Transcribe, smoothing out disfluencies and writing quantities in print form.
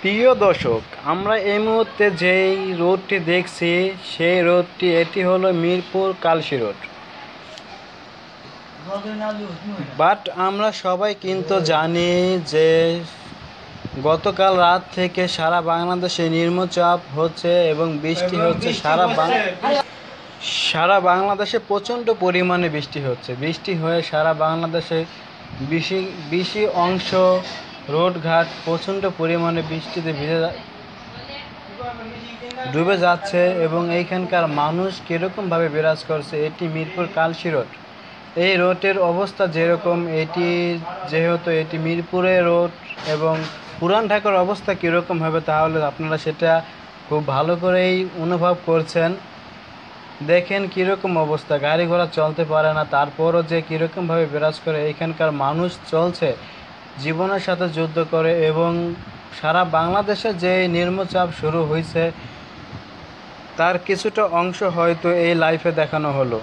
প্রিয় দর্শক, আমরা এই মুহূর্তে যেই রোডটি দেখছি সেই রোডটি এটি হলো মিরপুর কালশী রোড। বাট আমরা সবাই কিন্তু জানি যে গতকাল রাত থেকে সারা বাংলাদেশে নিম্নচাপ হচ্ছে এবং বৃষ্টি হচ্ছে। সারা বাংলাদেশে প্রচণ্ড পরিমাণে বৃষ্টি হয়ে সারা বাংলাদেশে বেশি অংশ রোডঘাট প্রচণ্ড পরিমাণে বৃষ্টিতে ডুবে যাচ্ছে এবং এইখানকার মানুষ কীরকমভাবে বিরাজ করছে। এটি মিরপুর কালশী রোড। এই রোডের অবস্থা যেরকম, যেহেতু এটি মিরপুরের রোড এবং পুরান ঢাকার অবস্থা কীরকম হবে তাহলে আপনারা সেটা খুব ভালো করেই অনুভব করছেন। দেখেন কীরকম অবস্থা, গাড়ি ঘোড়া চলতে পারে না, তারপরও যে কীরকমভাবে বিরাজ করে। এইখানকার মানুষ চলছে জীবনের সাথে যুদ্ধ করে এবং সারা বাংলাদেশে যে নিম্নচাপ শুরু হয়েছে তার কিছুটা অংশ হয়তো এই লাইভে দেখানো হলো।